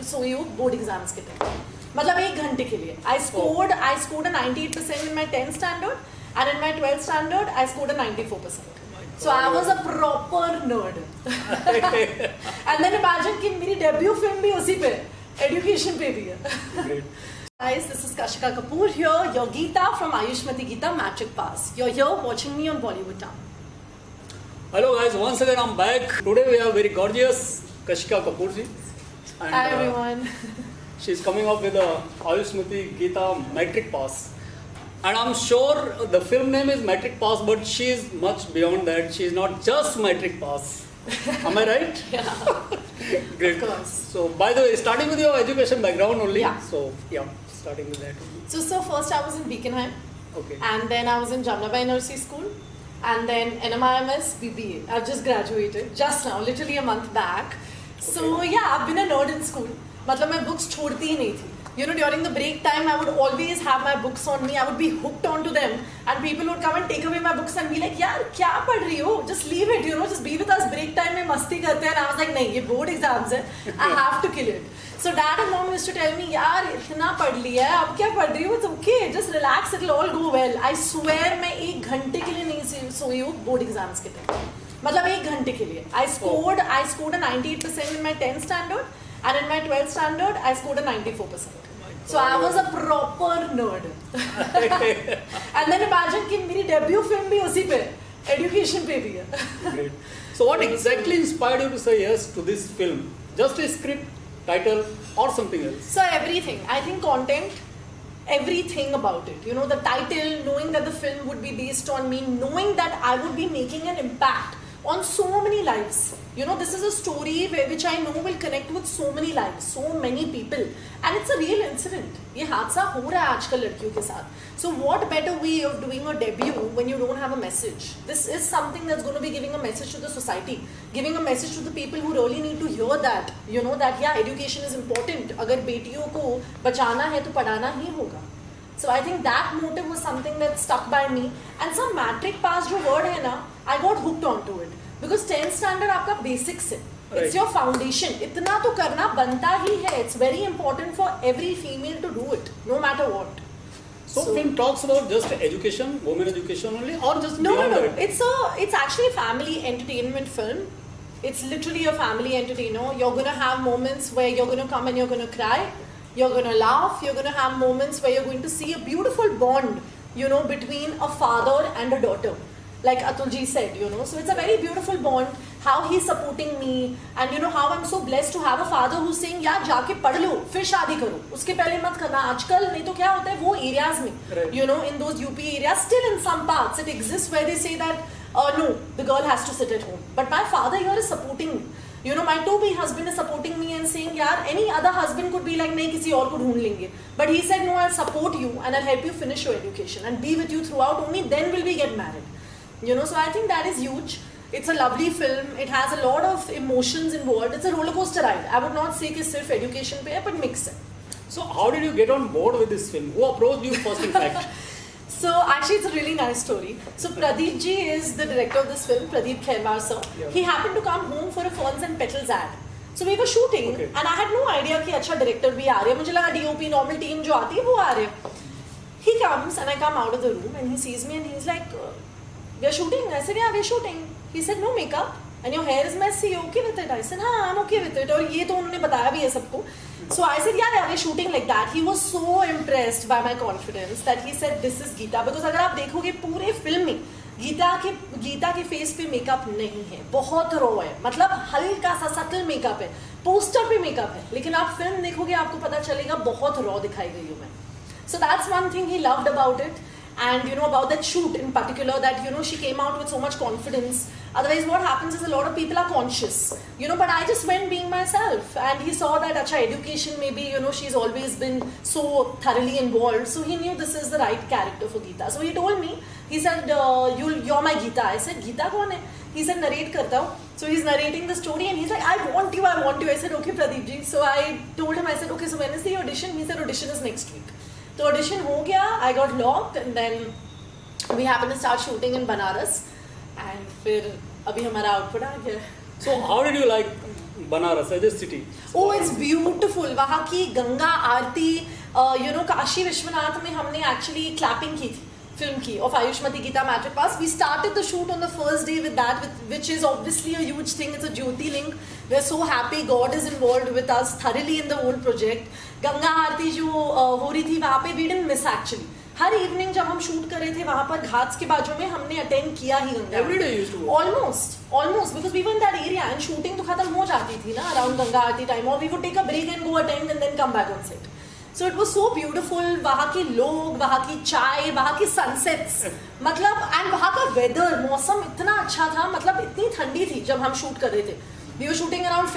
सोई हूँ board exams के टाइम, मतलब 1 घंटे के लिए. I scored a 98% in my 10th standard, and in my 12th standard I scored a 94%. So I was a proper nerd. And then imagine कि मेरी debut film भी उसी पे, education पे भी है. Guys, this is Kashika Kapoor here, your Geeta from Ayushmati Geeta Matric Pass. You're here watching me on Bollywood Town. Hello guys, once again I'm back. Today we have very gorgeous Kashika Kapoor ji. And, Hi everyone. She's coming up with a Ayushmati Geeta Matric Pass. And I'm sure the film name is Matric Pass, but she is much beyond that. She is not just Matric Pass. Am I right? Yeah. Great. Of course. So, by the way, starting with your education background only. Yeah. So, yeah, starting with that only. So first I was in Beaconheim. Okay. And then I was in Jamnabai Nursery School. And then NMIMS BBA. I've just graduated just now, literally a month back. So yeah, I've been a nerd in school. मतलब मैं books छोड़ती ही नहीं थी. You know, during the break time, I would always have my books on me. I would be hooked onto them, and people would come and take away my books and be like, "यार क्या पढ़ रही हो? Just leave it, you know, just be with us. Break time में मस्ती करते हैं." And I was like, "नहीं, ये board exams है. I have to kill it." So dad and mom used to tell me, "यार इतना पढ़ लिया है, अब क्या पढ़ रही हो? It's okay, just relax, it'll all go well." I swear मैं 1 घंटे के लिए नहीं सोई हूँ board exams के टाइम, मतलब 1 घंटे के लिए. I scored a 98% in my 10th standard, and in my 12th standard I scored a 94%. So I was a proper nerd. And then imagine कि मेरी debut film भी उसी पे, education पे भी है. Great. So what exactly inspired you to say yes to this film? Just a script, title, or something else? So everything. I think content, everything about it. You know, the title, knowing that the film would be based on me, knowing that I would be making an impact on so many lives. You know, this is a story which I know will connect with so many lives, so many people, and it's a real incident. ये हादसा हो रहा है आजकल लड़कियों के साथ. So what better way of doing a debut when you don't have a message? This is something that's going to be giving a message to the society, giving a message to the people who really need to hear that. You know that yeah, education is important. अगर बेटियों को बचाना है तो पढ़ाना ही होगा. So I think that motive was something that stuck by me. And some matric pass जो word है ना, I got hooked onto it. Because 10th standard आपका basics है. It's your foundation. इतना तो करना बनता ही है. It's very important for every female to do it, no matter what. So film talks about just education, women education only, or just No. that? It's actually a family entertainment film. It's literally a family entertainer. You're gonna have moments where you're gonna come and you're gonna cry. You're going to laugh, you're going to have moments where you're going to see a beautiful bond, you know, between a father and a daughter. Like Atulji said, you know. So it's a very beautiful bond, how he's supporting me, and you know, how I'm so blessed to have a father who's saying, यार जाके पढ़ लो, फिर शादी करो, उसके पहले मत करना. आजकल नहीं तो क्या होता है वो areas में, you know, in those UP areas, still in some parts it exists where they say that, no, the girl has to sit at home. But my father here is supporting me. You know, my to-be husband is supporting me and saying, यार, any other husband could be like, नहीं किसी और को ढूंढ लेंगे. But he said, no, I'll support you and I'll help you finish your education and be with you throughout. Only then will we get married. You know, so I think that is huge. It's a lovely film. It has a lot of emotions involved. It's a roller coaster ride. I would not say कि सिर्फ education पे है, but mix है. So how did you get on board with this film? Who approached you first, in fact? So actually it's a really nice story. So Pradeep ji is the director of this film, Pradeep Khairwar sir. Yeah. He happened to come home for a Ferns and Petals ad. So we were shooting and I had no idea कि अच्छा director भी आ रहे हैं. मुझे लगा DOP normal team जो आती है वो आ रहे हैं. He comes and I come out of the room and he sees me and he's like, we are shooting. I said, yeah, we are shooting. He said, no makeup and your hair is messy. You okay with it? I said, हाँ, I'm okay with it. और ये तो उन्होंने बताया भी है सबको. So I said, yeah, we're shooting like that. He was so impressed by my confidence that he said, this is Geeta. Because अगर आप देखोगे पूरे फिल्म में गीता के फेस पे मेकअप नहीं है, बहुत रॉ है, मतलब हल्का सा सटल मेकअप है, पोस्टर पे मेकअप है, लेकिन आप फिल्म देखोगे आपको पता चलेगा बहुत रॉ दिखाई गई हूँ मैं. So that's one thing he loved about it. And you know, about that shoot in particular, that you know, she came out with so much confidence. Otherwise what happens is a lot of people are conscious, you know, but I just went being myself, and he saw that acha education, maybe, you know, she's always been so thoroughly involved, so he knew this is the right character for Geeta. So he told me, he said, you're my Geeta. I said, Geeta kaun hai? He said, narrate karta hu. So he's narrating the story and he's like, I want you. I said, okay Pradeep ji. So I told him, I said, okay, so when is the audition? He said, audition is next week. So audition ho gaya, I got locked, and then we happened to start shooting in Banaras, and फिर अभी हमारा output आ गया. So how did you like Banaras as a city? Oh, it's beautiful. वहाँ की गंगा आरती, काशी विश्वनाथ में हमने actually clapping की थी film की of Ayushmati Geeta Matric Pass. We started the shoot on the first day with that, which is obviously a huge thing. It's a Jyoti link. We're so happy God is involved with us thoroughly in the whole project. Ganga आरती जो हो रही थी वहाँ पे we didn't miss actually. Her evening जब हम shoot कर रहे थे वहां पर घाट्स के बाजू में हमने अटेंड किया ही Ganga. Every day you used to go? Almost because we were in that area and shooting तो खत्म हो जाती थी ना around Ganga Aarti time, or we would take a break and go attend and then come back on set. So it was so beautiful. वहाँ के लोग, वहाँ की चाय, वहाँ की सनसेट्स, मतलब एंड वहाँ का वेदर, मौसम इतना अच्छा था, मतलब इतनी ठंडी थी जब हम शूट कर रहे थे. We were shooting around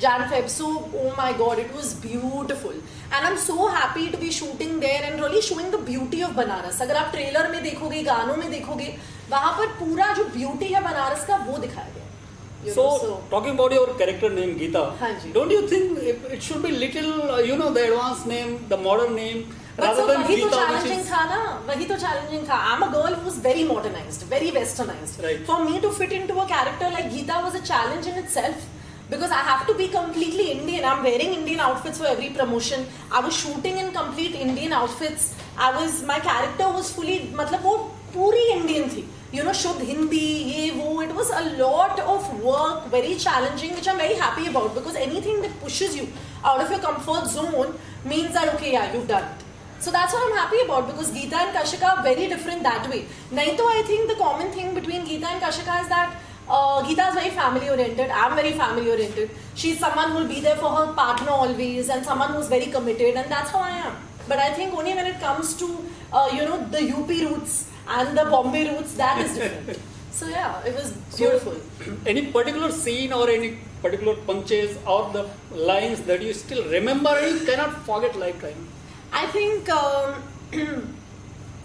Jan-Feb. So, oh my God, it was beautiful. And I'm so happy to be shooting there and really showing the beauty of Banaras. अगर आप ट्रेलर में देखोगे, गानों में देखोगे, वहाँ पर पूरा जो ब्यूटी है बनारस का वो दिखाया गया. So, talking about your character name Geeta, don't you think it should be little, the advanced name, the modern name, rather than वही Geeta, तो challenging था ना, वही तो challenging था. I'm a girl who's very modernized, very westernized. Right. For me to fit into a character like Geeta was a challenge in itself. Because I have to be completely Indian. I'm wearing Indian outfits for every promotion. I was shooting in complete Indian outfits. My character was fully, मतलब वो पूरी Indian थी. शुद्ध हिंदी, ये वो. It was a lot of work, very challenging, which I'm very happy about. Because anything that pushes you out of your comfort zone means that, okay, yeah, you've done it. So that's what I'm happy about, because Geeta and Kashika are very different that way. नहीं तो I think the common thing between Geeta and Kashika is that Geeta is very family oriented. I'm very family oriented. She's someone who will be there for her partner always, and someone who's very committed, and that's how I am. But I think only when it comes to the UP roots and the Bombay roots, that is different. So yeah, it was beautiful. So, any particular scene or any particular punches or the lines that you still remember and you cannot forget lifetime? I think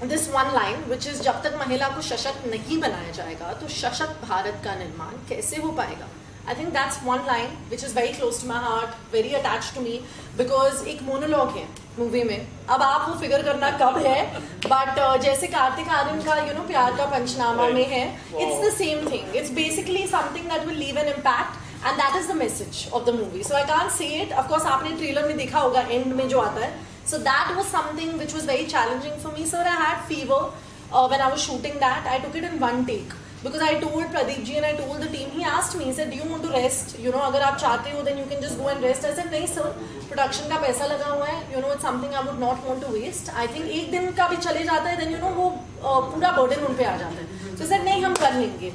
this one line, which is जब तक महिला को सशक्त नहीं बनाया जाएगा तो सशक्त भारत का निर्माण कैसे हो पाएगा. I think that's one line which is very close to my heart, very attached to me, because एक मोनोलॉग है मूवी में. अब आप वो फिगर करना कब है, but जैसे कार्तिक आर्यन का प्यार का पंचनामा में है, it's the same thing. It's basically something that will leave an impact, and that is the message of the movie. So I can't say it. Of course आपने ट्रेलर में देखा होगा एंड में जो आता है. So that was something which was very challenging for me. So I had fever when I was shooting that. I took it in one take. Because I told Pradeep ji and I told the team, he asked me, he said, do you want to rest? अगर आप चाहते हो, then you can just go and rest. I said, नहीं sir, production का पैसा लगा हुआ है, it's something I would not want to waste. I think एक दिन का भी चले जाता है, then वो पूरा burden उन पे आ जाता है. So I said, नहीं हम कर लेंगे.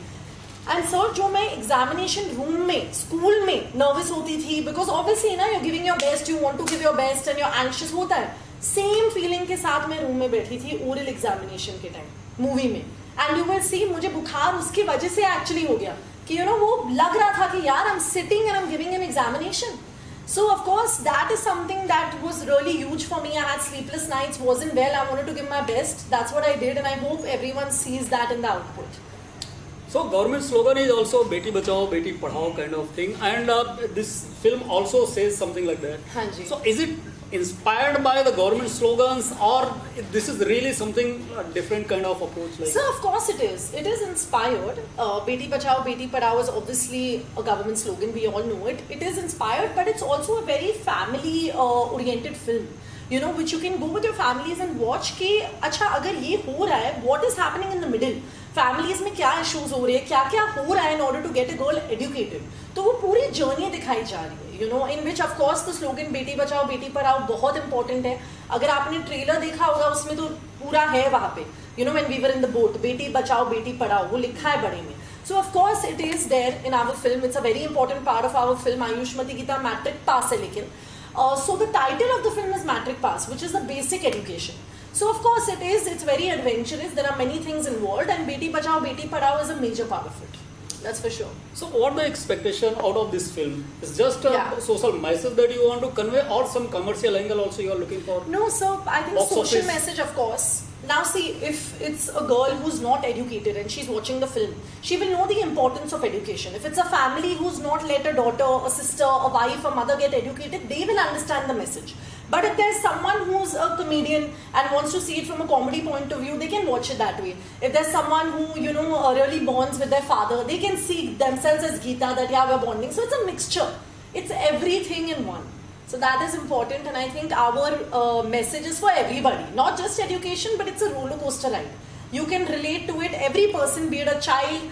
And sir, जो मैं examination room में, school में nervous होती थी, because obviously you're giving your best, you want to give your best and you're anxious होता है. Same feeling के साथ मैं room में बैठी थी oral examination के time, movie में. And you will see, मुझे बुखार उसकी वजह से actually हो गया कि वो लग रहा था कि यार I'm sitting and I'm giving an examination. So of course that is something that was really huge for me. I had sleepless nights, wasn't well, I wanted to give my best. That's what I did, and I hope everyone sees that in the output. So government slogan is also Beti Bachao, Beti Padhao kind of thing, and this film also says something like that. हाँ जी. So is it inspired by the government slogans, or this is really something different kind of approach? Like? So of course it is. It is inspired. Beti Bachao, Beti Padhao is obviously a government slogan. We all know it. It is inspired, but it's also a very family oriented film. Which you can go with your families and watch कि अच्छा अगर ये हो रहा है, what is happening in the middle? Families में क्या issues हो रहे हैं, क्या क्या हो रहा है in order to get a girl educated. तो वो पूरी journey दिखाई जा रही है, in which of course the slogan Beti Bachao Beti Padhao बहुत important है. अगर आपने ट्रेलर देखा होगा उसमें तो पूरा है वहाँ पे. When we were in the boat, Beti Bachao Beti Padhao वो लिखा है बड़े में. So of course it is there in our film. It's a very important part of our film. Ayushmati Geeta Matric Pass है लेकिन. So the title of the film is Matric Pass, which is the basic education. So of course it's very adventurous. There are many things involved, and Beti Bachao Beti Padhao is a major part of it. That's for sure. So what the expectation out of this film? Is just a social message that you want to convey, or some commercial angle also you are looking for? No, so I think social message, of course. Now see, if it's a girl who's not educated and she's watching the film, she will know the importance of education. If it's a family who's not let a daughter, a sister, a wife, a mother get educated, they will understand the message. But if there's someone who's a comedian and wants to see it from a comedy point of view, they can watch it that way. If there's someone who, really bonds with their father, they can see themselves as Geeta, that yeah, we're bonding. So it's a mixture. It's everything in one. So that is important, and I think our message is for everybody, not just education, but it's a roller coaster ride. You can relate to it. Every person, be it a child,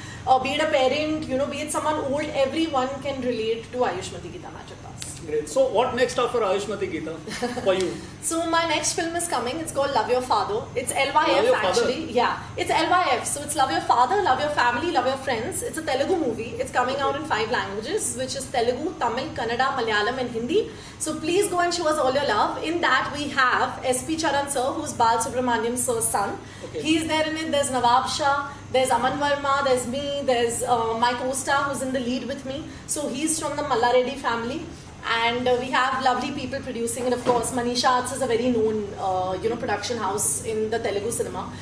be it a parent, be it someone old, everyone can relate to Ayushmati Geeta Magic Pass. Great. So what next after Ayushmati Geeta for you? So my next film is coming. It's called Love Your Father. It's LYF Love Your actually. Father? Yeah, it's LYF. So it's Love Your Father, Love Your Family, Love Your Friends. It's a Telugu movie. It's coming out in 5 languages, which is Telugu, Tamil, Kannada, Malayalam and Hindi. So please go and show us all your love. In that we have SP Charan sir, who's Bal Subramaniam sir's son. Okay. He's there in it. There's Nawab Shah. There's Aman Verma. There's me. There's my co-star who's in the lead with me. So he's from the Malla Reddy family. And we have lovely people producing it. Of course, Manisha Arts is a very known, production house in the Telugu cinema,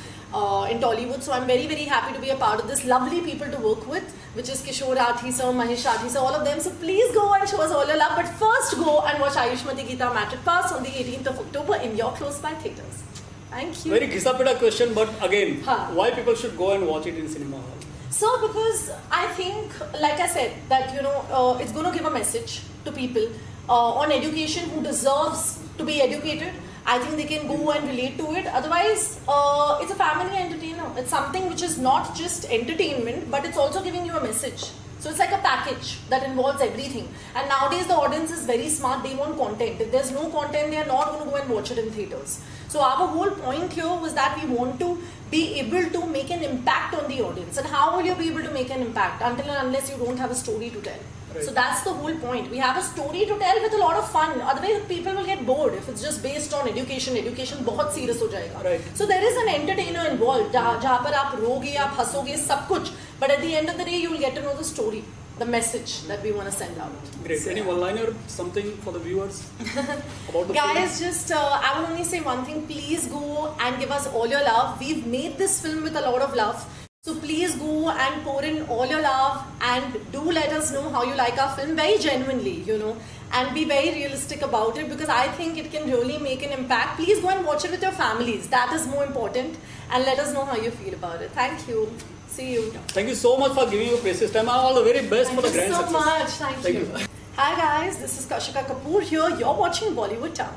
in Tollywood. So I'm very, very happy to be a part of this. Lovely people to work with, which is Kishore Rathi sir, Mahesh Rathi sir, all of them. So please go and show us all your love. But first, go and watch Ayushmati Geeta Magic Pass on the 18th of October in your close-by theatres. Thank you. Very ghisa-pita question, but again, why people should go and watch it in cinema hall? So because I think, like I said, that it's going to give a message to people on education who deserves to be educated. I think they can go and relate to it. Otherwise, it's a family entertainer. It's something which is not just entertainment, but it's also giving you a message. So it's like a package that involves everything. And nowadays the audience is very smart. They want content. If there's no content, they are not going to go and watch it in theatres. So our whole point here was that we want to be able to make an impact on the audience. And how will you be able to make an impact? Until and unless you don't have a story to tell. Right. So that's the whole point. We have a story to tell with a lot of fun. Otherwise people will get bored if it's just based on education. Education बहुत serious हो जाएगा. Right. So there is an entertainer involved. जहाँ पर आप रोगे, आप हंसोगे, सब कुछ. But at the end of the day, you will get to know the story, the message that we want to send out. Great. So, any one-liner, something for the viewers about the guys, film? just I will only say one thing. Please go and give us all your love. We've made this film with a lot of love. So please go and pour in all your love and do let us know how you like our film very genuinely, and be very realistic about it, because I think it can really make an impact. Please go and watch it with your families. That is more important, and let us know how you feel about it. Thank you. See you. Thank you so much for giving your precious time. All the very best for the grand success. Thank you so much. Thank you. Hi guys, this is Kashika Kapoor here. You're watching Bollywood Town.